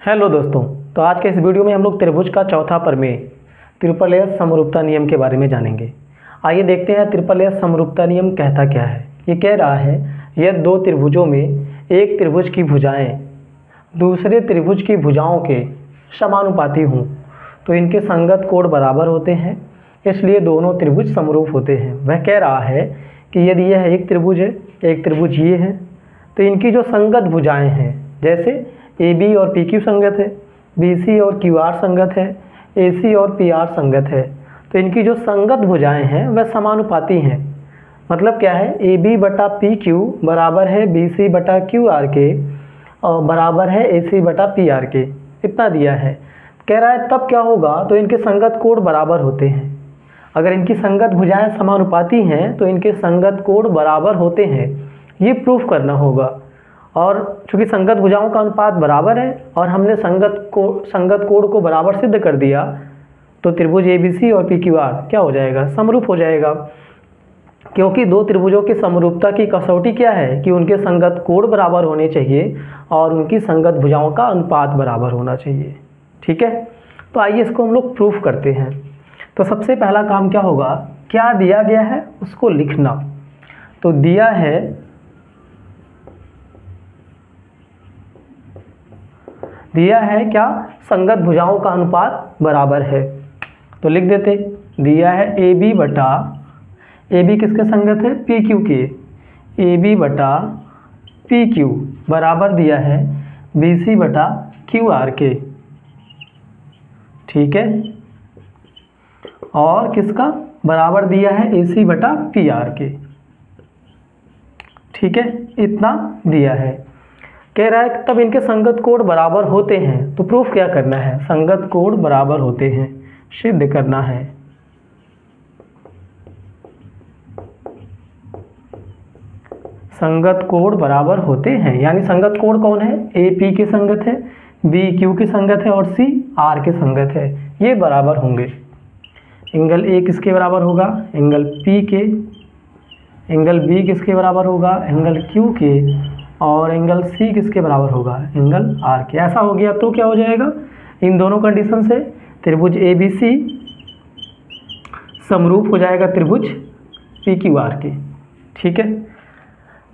Hello दोस्तों। तो आज के इस वीडियो में हम लोग त्रिभुज का चौथा प्रमेय ट्रिपल एस समरूपता नियम के बारे में जानेंगे। आइए देखते हैं ट्रिपल एस समरूपता नियम कहता क्या है। ये कह रहा है यदि दो त्रिभुजों में एक त्रिभुज की भुजाएं दूसरे त्रिभुज की भुजाओं के समानुपाती हों तो इनके संगत कोण बराबर होते हैं, इसलिए दोनों त्रिभुज समरूप होते हैं। वह कह रहा है कि यदि यह एक त्रिभुज है, एक त्रिभुज ये है, तो इनकी जो संगत भुजाएं हैं, जैसे AB और PQ संगत है, BC और QR संगत है, AC और PR संगत है, तो इनकी जो संगत भुजाएं हैं वह समानुपाती हैं। मतलब क्या है, AB बटा PQ बराबर है BC बटा QR के और बराबर है AC बटा PR के। इतना दिया है। कह रहा है तब क्या होगा, तो इनके संगत कोण बराबर होते हैं। अगर इनकी संगत भुजाएं समानुपाती हैं तो इनके संगत कोण बराबर होते हैं, ये प्रूफ करना होगा। और चूंकि संगत भुजाओं का अनुपात बराबर है और हमने संगत कोण को बराबर सिद्ध कर दिया, तो त्रिभुज ABC और PQR क्या हो जाएगा, समरूप हो जाएगा। क्योंकि दो त्रिभुजों की समरूपता की कसौटी क्या है कि उनके संगत कोण बराबर होने चाहिए और उनकी संगत भुजाओं का अनुपात बराबर होना चाहिए। ठीक है, तो आइए इसको हम लोग प्रूफ करते हैं। तो सबसे पहला काम क्या होगा, क्या दिया गया है उसको लिखना। तो दिया है क्या, संगत भुजाओं का अनुपात बराबर है। तो लिख देते, दिया है AB बटा, AB किसके संगत है, PQ के, AB बटा PQ बराबर दिया है BC बटा QR के। ठीक है, और किसका बराबर दिया है AC बटा PR के। ठीक है, इतना दिया है। कह रहा है तब इनके संगत कोण बराबर होते हैं, तो प्रूफ क्या करना है, संगत कोण बराबर होते हैं सिद्ध करना है। संगत कोण बराबर होते हैं, यानी संगत कोण कौन है, AP की संगत है, BQ की संगत है और CR की संगत है, ये बराबर होंगे। एंगल A किसके बराबर होगा, एंगल P के, एंगल B किसके बराबर होगा, एंगल Q के, और एंगल C किसके बराबर होगा, एंगल R के। ऐसा हो गया तो क्या हो जाएगा, इन दोनों कंडीशन से त्रिभुज ABC समरूप हो जाएगा त्रिभुज PQR के। ठीक है,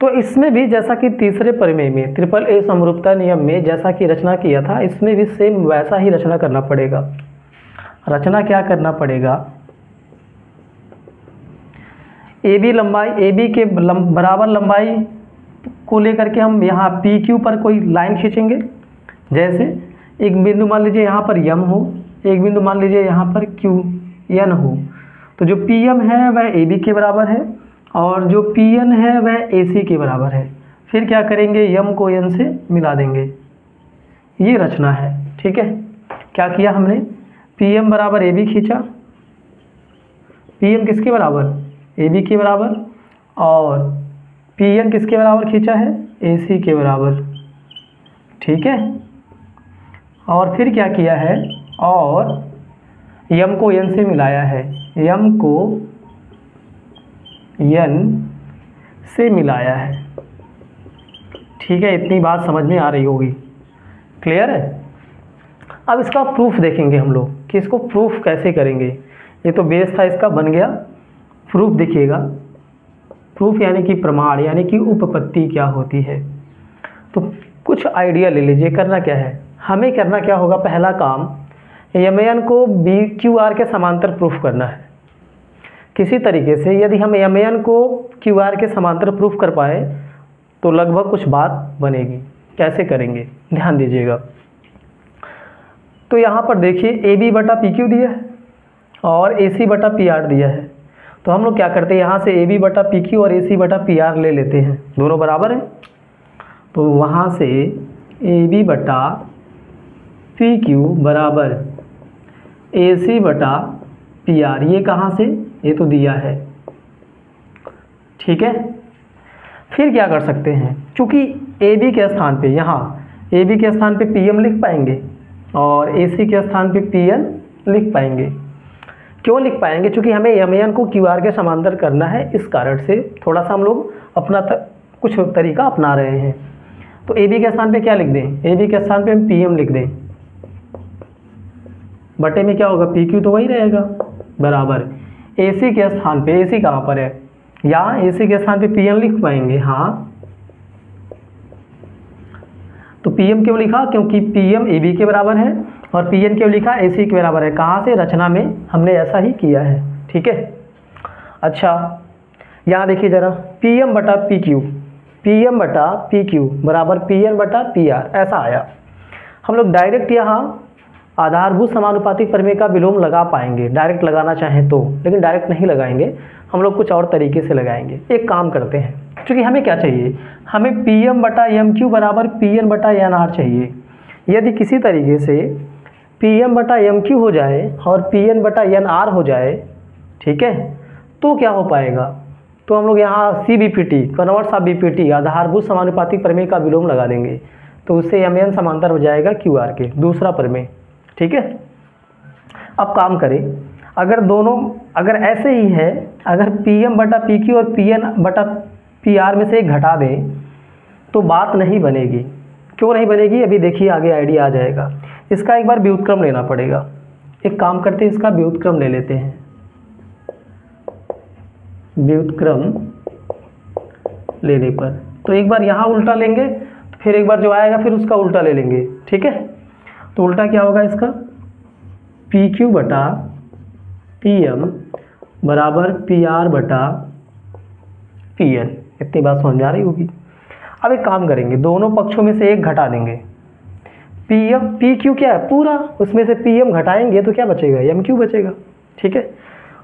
तो इसमें भी जैसा कि तीसरे प्रमेय में ट्रिपल ए समरूपता नियम में जैसा कि रचना किया था, इसमें भी सेम वैसा ही रचना करना पड़ेगा। रचना क्या करना पड़ेगा, AB लंबाई, AB के बराबर लंबाई को लेकर के हम यहाँ PQ पर कोई लाइन खींचेंगे। जैसे एक बिंदु मान लीजिए यहाँ पर M हो, एक बिंदु मान लीजिए यहाँ पर QN हो, तो जो PM है वह AB के बराबर है और जो PN है वह AC के बराबर है। फिर क्या करेंगे, M को N से मिला देंगे, ये रचना है। ठीक है, क्या किया हमने, PM बराबर AB खींचा, PM किसके बराबर, AB के बराबर, और PN किसके बराबर खींचा है, AC के बराबर। ठीक है, और फिर क्या किया है, और M को N से मिलाया है, M को N से मिलाया है। ठीक है, इतनी बात समझ में आ रही होगी, क्लियर है। अब इसका प्रूफ देखेंगे हम लोग कि इसको प्रूफ कैसे करेंगे। ये तो बेस था, इसका बन गया प्रूफ। देखिएगा, प्रूफ यानी कि प्रमाण, यानी कि उपपत्ति क्या होती है। तो कुछ आइडिया ले लीजिए। करना क्या है, हमें करना क्या होगा, पहला काम MN को BQR के समांतर प्रूफ करना है। किसी तरीके से यदि हम MN को QR के समांतर प्रूफ कर पाए तो लगभग कुछ बात बनेगी। कैसे करेंगे, ध्यान दीजिएगा। तो यहाँ पर देखिए AB बटा PQ दिया है और AC बटा PR दिया है। तो हम लोग क्या करते हैं, यहाँ से AB बटा PQ और AC बटा PR ले लेते हैं, दोनों बराबर हैं। तो वहाँ से AB बटा PQ बराबर AC बटा PR, ये कहाँ से, ये तो दिया है। ठीक है, फिर क्या कर सकते हैं, चूँकि AB के स्थान पे, यहाँ AB के स्थान पे PM लिख पाएंगे और AC के स्थान पे PN लिख पाएंगे। क्यों लिख पाएंगे, चूँकि हमें MN को QR के समांतर करना है, इस कारण से थोड़ा सा हम लोग अपना कुछ तरीका अपना रहे हैं। तो ए बी के स्थान पे क्या लिख दें, ए बी के स्थान पे हम पी एम लिख दें, बटे में क्या होगा पी क्यू तो वही रहेगा, बराबर ए सी के स्थान पे, ए सी कहाँ पर है, यहाँ ए सी के स्थान पे पी एम लिख पाएंगे, हाँ तो पी एम क्यों लिखा, क्योंकि पी एम ए बी के बराबर है और पी एन क्यों लिखा, ए सी के बराबर है, कहाँ से, रचना में हमने ऐसा ही किया है, ठीक है। अच्छा यहाँ देखिए जरा, पी एम बटा पी क्यू, पी एम बटा पी क्यू बराबर पी एन बटा पी आर, ऐसा आया। हम लोग डायरेक्ट यहाँ आधारभूत समानुपातिक प्रमेय का विलोम लगा पाएंगे, डायरेक्ट लगाना चाहें तो, लेकिन डायरेक्ट नहीं लगाएंगे, हम लोग कुछ और तरीके से लगाएंगे। एक काम करते हैं, क्योंकि हमें क्या चाहिए, हमें पी एम बटा एम क्यू बराबर पी एन बटा एन आर चाहिए। यदि किसी तरीके से पी एम बटा एम क्यू हो जाए और पी एन बटा एन आर हो जाए, ठीक है, तो क्या हो पाएगा, तो हम लोग यहाँ C B P T, converse of B P T, आधारभूत समानुपातिक प्रमेय का विलोम लगा देंगे, तो उससे एम एन समांतर हो जाएगा क्यू आर के, दूसरा प्रमेय, ठीक है। अब काम करें, अगर दोनों, अगर ऐसे ही है, अगर पी एम बटा पी क्यू और पी एन बटा पी आर में से एक घटा दें तो बात नहीं बनेगी। क्यों नहीं बनेगी, अभी देखिए आगे आइडिया आ जाएगा। इसका एक बार व्युत्क्रम लेना पड़ेगा, एक काम करते हैं, इसका व्युत्क्रम ले लेते हैं, व्युत्क्रम लेने पर तो एक बार यहाँ उल्टा लेंगे, तो फिर एक बार जो आएगा फिर उसका उल्टा ले लेंगे, ठीक है। तो उल्टा क्या होगा इसका, पी क्यू बटा पी एम बराबर पी आर बटा पी एन, इतनी बात समझ में आ रही होगी। अब एक काम करेंगे, दोनों पक्षों में से एक घटा देंगे, पी एम पी क्यू क्या है पूरा, उसमें से पी एम घटाएंगे तो क्या बचेगा, एम क्यू बचेगा, ठीक है।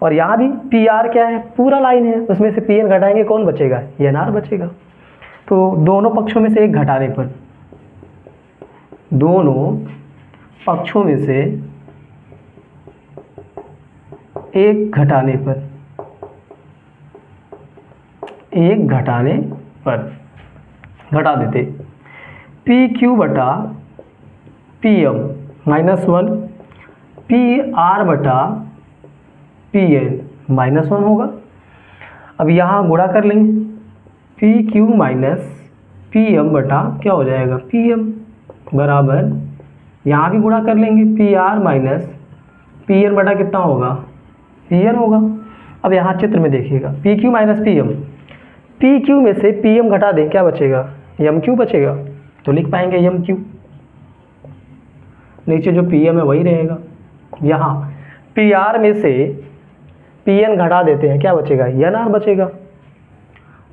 और यहाँ भी पी आर क्या है, पूरा लाइन है, उसमें से पी एन घटाएंगे कौन बचेगा, एन आर बचेगा। तो दोनों पक्षों में से एक घटाने पर, दोनों पक्षों में से एक घटाने पर, एक घटाने पर घटा देते, पी क्यू बटा पी एम -1 पी आर बटा पी एन -1 होगा। अब यहाँ गुणा कर लेंगे, P Q minus P M बटा क्या हो जाएगा पी एम बराबर, यहाँ भी गुणा कर लेंगे, P R minus P N बटा कितना होगा पी एन होगा। अब यहाँ चित्र में देखिएगा, P Q minus P M, P Q में से पी एम घटा दें क्या बचेगा, एम क्यू बचेगा, तो लिख पाएंगे एम क्यू, नीचे जो पी एम है वही रहेगा। यहाँ पी आर में से पी एन घटा देते हैं क्या बचेगा, एन आर बचेगा,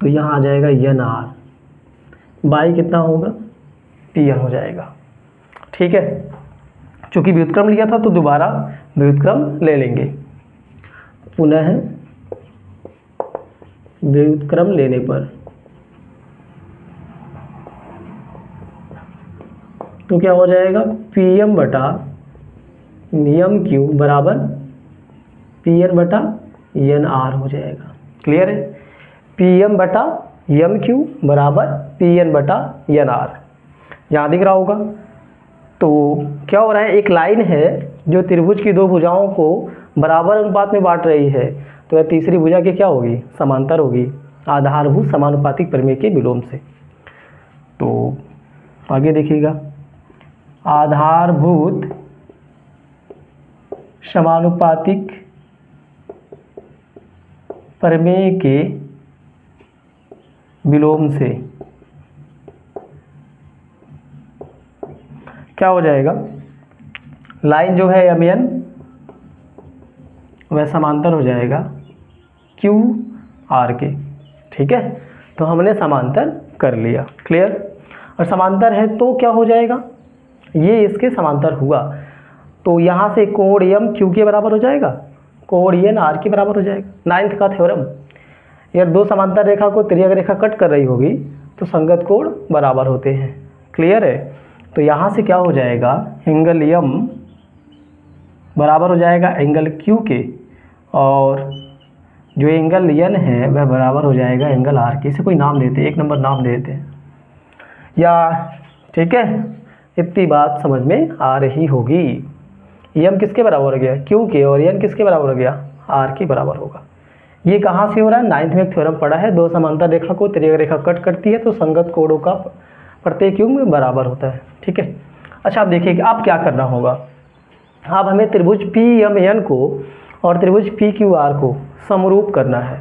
तो यहाँ आ जाएगा एन आर बाई कितना होगा पी एन हो जाएगा, ठीक है। चूँकि व्युत्क्रम लिया था तो दोबारा व्युत्क्रम ले लेंगे, पुनः व्युत्क्रम लेने पर तो क्या हो जाएगा, पी एम बटा एम क्यू बराबर पी एन बटा एन आर हो जाएगा, क्लियर है। पी एम बटा एम क्यू बराबर पी एन बटा एन आर, यहाँ दिख रहा होगा। तो क्या हो रहा है, एक लाइन है जो त्रिभुज की दो भुजाओं को बराबर अनुपात में बांट रही है, तो यह तीसरी भुजा की क्या होगी, समांतर होगी, आधारभूत समानुपातिक प्रमेय के विलोम से। तो आगे देखिएगा, आधारभूत समानुपातिक प्रमेय के विलोम से क्या हो जाएगा, लाइन जो है एम एन वह समांतर हो जाएगा क्यू आर के, ठीक है। तो हमने समांतर कर लिया, क्लियर। और समांतर है तो क्या हो जाएगा, ये इसके समांतर हुआ, तो यहाँ से कोण एम क्यू के बराबर हो जाएगा, कोण एन आर के बराबर हो जाएगा। नाइन्थ का थ्योरम, यार दो समांतर रेखा को तिर्यक रेखा कट कर रही होगी तो संगत कोण बराबर होते हैं, क्लियर है। तो यहाँ से क्या हो जाएगा, एंगल एम बराबर हो जाएगा एंगल क्यू के, और जो एंगल एन है वह बराबर हो जाएगा एंगल आर के। इसे कोई नाम देते हैं, एक नंबर नाम देते हैं या, ठीक है। इतनी बात समझ में आ रही होगी। एम किसके बराबर हो गया, क्यू के, और एन किसके बराबर हो गया, आर के बराबर होगा। ये कहाँ से हो रहा है, नाइन्थ में एक थ्योरम पढ़ा है, दो समांतर रेखा को तिर्यक रेखा कट करती है तो संगत कोणों का प्रत्येक युग्म में बराबर होता है। ठीक है। अच्छा, आप देखिए कि अब क्या करना होगा। अब हमें त्रिभुज PMN को और त्रिभुज PQR को समरूप करना है।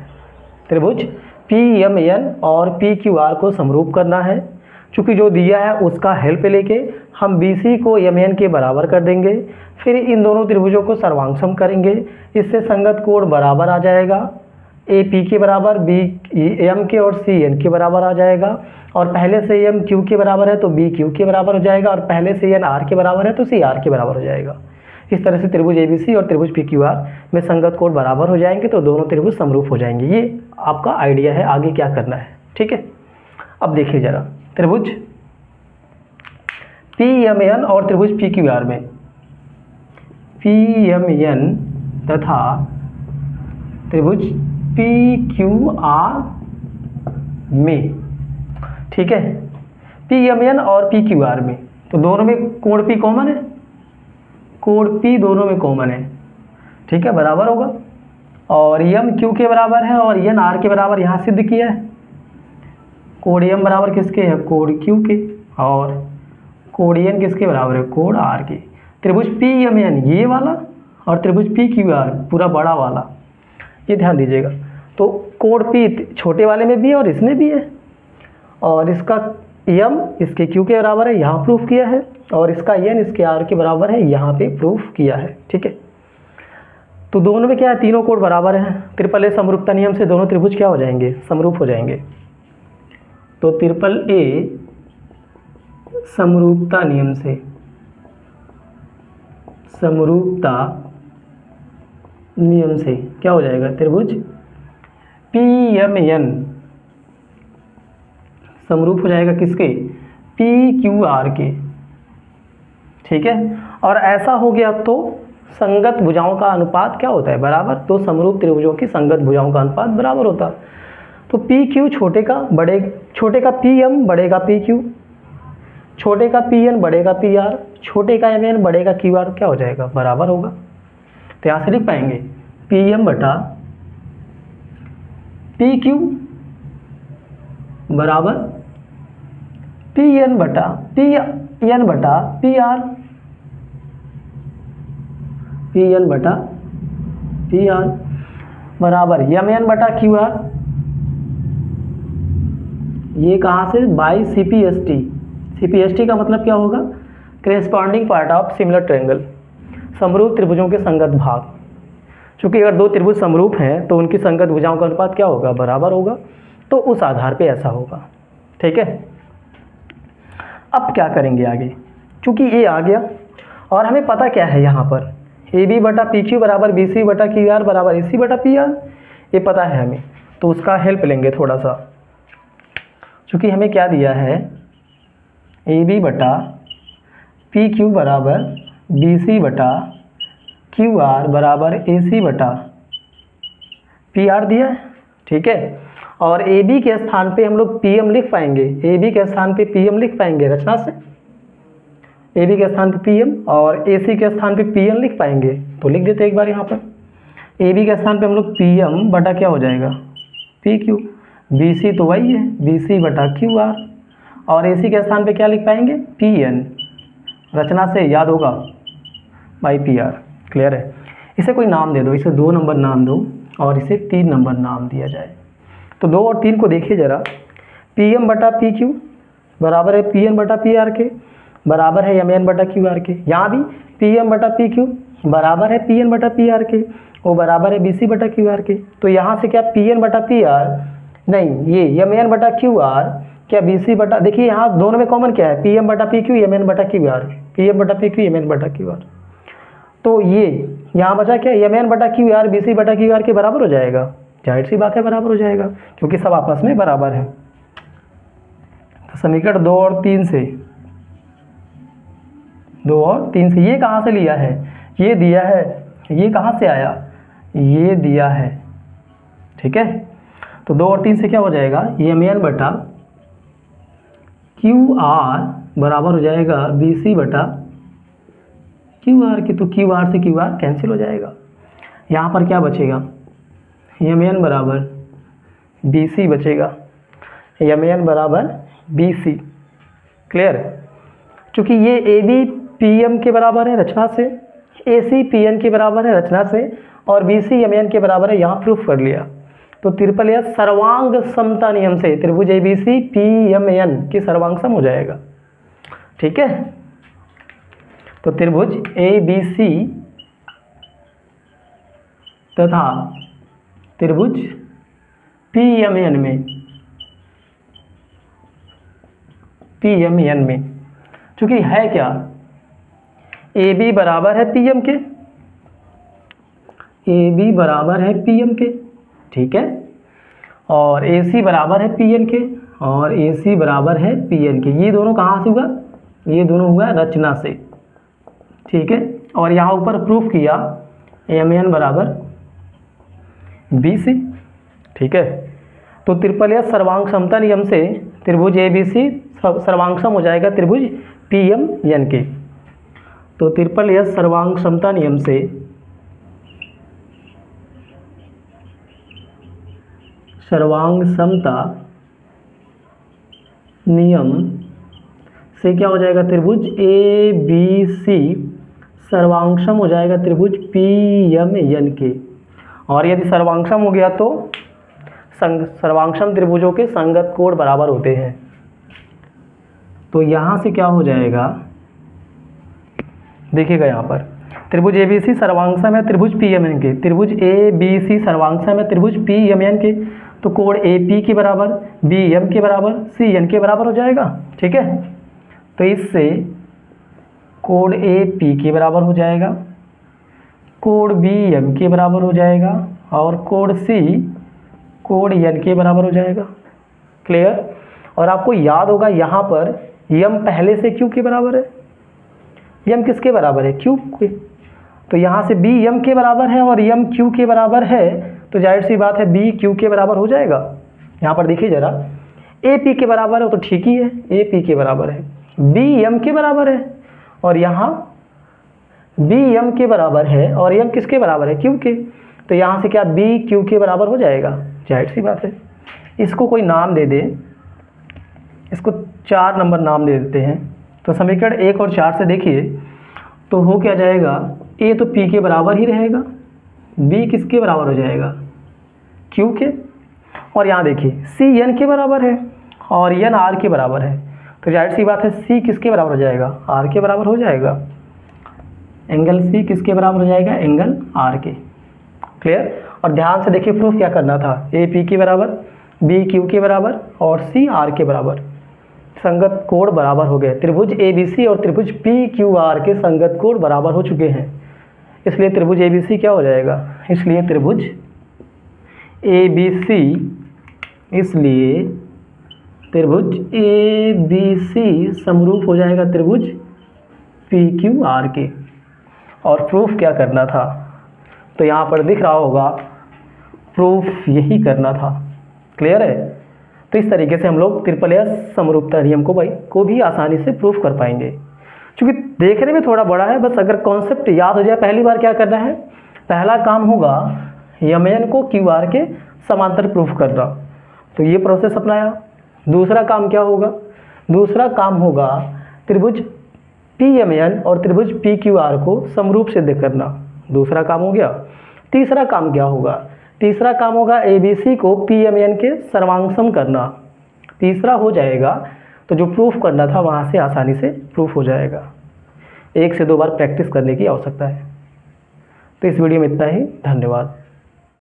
त्रिभुज PMN और PQR को समरूप करना है। चूँकि जो दिया है उसका हेल्प लेके हम BC को MN के बराबर कर देंगे, फिर इन दोनों त्रिभुजों को सर्वांगसम करेंगे। इससे संगत कोण बराबर आ जाएगा, AP के बराबर, BM के और CN के बराबर आ जाएगा। और पहले से M Q के बराबर है तो B Q के बराबर हो जाएगा, और पहले से N R के बराबर है तो C R के बराबर हो जाएगा। इस तरह से त्रिभुज ABC और त्रिभुज PQR में संगत कोण बराबर हो जाएंगे तो दोनों त्रिभुज समरूप हो जाएंगे। ये आपका आइडिया है, आगे क्या करना है। ठीक है। अब देखिए जरा, त्रिभुज PMN और त्रिभुज PQR में, PMN तथा त्रिभुज PQR में, ठीक है, PMN और PQR में, तो दोनों में कोण P कॉमन है, कोण P दोनों में कॉमन है। ठीक है, बराबर होगा। और M Q के बराबर है और N R के बराबर यहाँ सिद्ध किया है। कोण M बराबर किसके है, कोण Q के, और कोण N किसके बराबर है, कोण R के। त्रिभुज PMN ये वाला और त्रिभुज PQR पूरा बड़ा वाला, ये ध्यान दीजिएगा। तो कोण P छोटे वाले में भी है और इसमें भी है, और इसका M इसके Q के बराबर है, यहाँ प्रूफ किया है, और इसका N इसके R के बराबर है, यहाँ पे प्रूफ किया है। ठीक है। तो दोनों में क्या है, तीनों कोण बराबर हैं। ट्रिपल ए समरूपता नियम से दोनों त्रिभुज क्या हो जाएंगे, समरूप हो जाएंगे। तो ट्रिपल ए समरूपता नियम से, समरूपता नियम से क्या हो जाएगा, त्रिभुज PMN समरूप हो जाएगा किसके, PQR के। ठीक है। और ऐसा हो गया तो संगत भुजाओं का अनुपात क्या होता है, बराबर। तो समरूप त्रिभुजों की संगत भुजाओं का अनुपात बराबर होता है। तो PQ छोटे का PM बड़े का PQ, छोटे का PN बड़े का PR, छोटे का MN बड़े का QR क्या हो जाएगा, बराबर होगा। तो यहाँ से लिख पाएंगे PM बटा PQ बराबर PN बटा PR, PN बटा PR बराबर MN बटा QR। ये कहाँ से, बाई CPST। CPST का मतलब क्या होगा, corresponding part of similar triangle, समरूप त्रिभुजों के संगत भाग। चूँकि अगर दो त्रिभुज समरूप हैं तो उनकी संगत भुजाओं का अनुपात क्या होगा, बराबर होगा। तो उस आधार पे ऐसा होगा। ठीक है। अब क्या करेंगे आगे, चूँकि ये आ गया और हमें पता क्या है यहाँ पर, AB बटा PQ बराबर BC बटा QR बराबर AC बटा PR, ये पता है हमें। तो उसका हेल्प लेंगे थोड़ा सा। चूँकि हमें क्या दिया है, AB बटा PQ बराबर BC बटा QR बराबर AC बटा PR दिया है। ठीक है। और AB के स्थान पे हम लोग PM लिख पाएंगे, AB के स्थान पे PM लिख पाएंगे रचना से, AB के स्थान पे PM और AC के स्थान पे PN लिख पाएंगे। तो लिख देते एक बार यहाँ पर, AB के स्थान पे हम लोग PM बटा क्या हो जाएगा, PQ, BC तो वही है BC बटा QR, और AC के स्थान पे क्या लिख पाएंगे, PN, रचना से याद होगा बाई PR। क्लियर है। इसे कोई नाम दे दो, इसे 2 नंबर नाम दो और इसे 3 नंबर नाम दिया जाए। तो 2 और 3 को देखिए जरा, PM बटा PQ बराबर है PN बटा PR के, बराबर है MN बटा QR के। यहाँ भी PM बटा PQ बराबर है PN बटा PR के, वो बराबर है BC बटा QR के। तो यहाँ से क्या PN बटा PR नहीं, ये MN बटा QR क्या BC बटा, देखिए यहाँ दोनों में कॉमन क्या है, PM बटा PQ MN बटा QR, PM बटा PQ MN बटा QR। तो ये यहाँ बचा क्या, MN बटा QR BC बटा QR के बराबर हो जाएगा। जाहिर सी बात है बराबर हो जाएगा, क्योंकि सब आपस में बराबर है। तो समीकरण 2 और 3 से, 2 और 3 से ये कहाँ से लिया है, ये दिया है, ये कहाँ से आया, ये दिया है। ठीक है। तो 2 और 3 से क्या हो जाएगा, MN बटा QR बराबर हो जाएगा BC बटा QR की। तो QR से QR कैंसिल हो जाएगा। यहाँ पर क्या बचेगा, MN बराबर BC बचेगा, MN बराबर BC। क्लियर। चूँकि ये ए बी पी एम के बराबर है रचना से, ए सी पी एन के बराबर है रचना से, और बी सी एम एन के बराबर है, यहाँ प्रूफ कर लिया। तो ट्रिपल एस सर्वांग समता नियम से त्रिभुज A B C P M N की सर्वांग सम हो जाएगा। ठीक है, तो त्रिभुज ए बी सी तथा त्रिभुज पी एम एन में चूंकि है क्या, ए बी बराबर है पी एम के, ए बी बराबर है पी एम के, ठीक है, और ए सी बराबर है पी एन के, और ए सी बराबर है पी एन के। ये दोनों कहाँ से हुआ, ये दोनों हुआ रचना से। ठीक है, और यहाँ ऊपर प्रूफ किया एम एन बराबर बी सी। ठीक है, तो ट्रिपल एस सर्वांग समता नियम से त्रिभुज ए बी सी सर्वांग सम हो जाएगा त्रिभुज पी एम एन के। तो ट्रिपल एस सर्वांग समता नियम से सर्वांग समता नियम से क्या हो जाएगा, त्रिभुज ए बी सी सर्वांगसम हो जाएगा त्रिभुज पी एम एन के। और यदि सर्वांगसम हो गया तो सर्वांगसम त्रिभुजों के संगत कोण बराबर होते हैं। तो यहाँ से क्या हो जाएगा, देखिएगा यहाँ पर त्रिभुज ए बी सी सर्वांगसम है त्रिभुज पी एम एन के, त्रिभुज ए बी सी सर्वांगसम है त्रिभुज पी एम एन के। तो कोण ए पी के बराबर, बी एम के बराबर, सी एन के बराबर हो जाएगा। ठीक है, तो इससे कोण ए पी के बराबर हो जाएगा, कोण बी एम के बराबर हो जाएगा, और कोण सी कोण एन के बराबर हो जाएगा। क्लियर। और आपको याद होगा यहाँ पर यम पहले से क्यू के बराबर है, यम किसके बराबर है, क्यू के। तो यहाँ से बी एम के बराबर है और यम क्यू के बराबर है, तो जाहिर सी बात है बी क्यू के बराबर हो जाएगा। यहाँ पर देखिए जरा, ए पी के बराबर है तो ठीक ही है, ए पी के बराबर है, बी एम के बराबर है, और यहाँ बी एम के बराबर है और एम किसके बराबर है, क्यू के। तो यहाँ से क्या बी क्यू के बराबर हो जाएगा, जाहिर सी बात है। इसको कोई नाम दे दे, इसको 4 नंबर नाम दे देते हैं। तो समीकरण 1 और 4 से देखिए तो हो क्या जाएगा, ए तो पी के बराबर ही रहेगा, बी किसके बराबर हो जाएगा, क्यू के, और यहाँ देखिए सी एन के बराबर है और एन आर के बराबर है। तो जाहिर सी बात है सी किसके बराबर हो जाएगा, आर के बराबर हो जाएगा। एंगल सी किसके बराबर हो जाएगा, एंगल आर के। क्लियर। और ध्यान से देखिए प्रूफ क्या करना था, ए पी के बराबर, बी क्यू के बराबर और सी आर के बराबर, संगत कोण बराबर हो गए। त्रिभुज ए बी सी और त्रिभुज पी क्यू आर के संगत कोण बराबर हो चुके हैं, इसलिए त्रिभुज ए बी सी क्या हो जाएगा, इसलिए त्रिभुज ए बी सी, इसलिए त्रिभुज ए बी सी समरूप हो जाएगा त्रिभुज पी क्यू आर के। और प्रूफ क्या करना था, तो यहाँ पर दिख रहा होगा प्रूफ यही करना था। क्लियर है। तो इस तरीके से हम लोग ट्रिपल एस समरूपता नियम को भी आसानी से प्रूफ कर पाएंगे। क्योंकि देखने में थोड़ा बड़ा है, बस अगर कॉन्सेप्ट याद हो जाए, पहली बार क्या करना है, पहला काम होगा एम एन को क्यू आर के समांतर प्रूफ करना, तो ये प्रोसेस अपनाया। दूसरा काम क्या होगा, दूसरा काम होगा त्रिभुज पी एम एन और त्रिभुज पी क्यू आर को समरूप सिद्ध करना, दूसरा काम हो गया। तीसरा काम क्या होगा, तीसरा काम होगा ए बी सी को पी एम एन के सर्वांगसम करना, तीसरा हो जाएगा। तो जो प्रूफ करना था वहाँ से आसानी से प्रूफ हो जाएगा, 1 से 2 बार प्रैक्टिस करने की आवश्यकता है। तो इस वीडियो में इतना ही, धन्यवाद।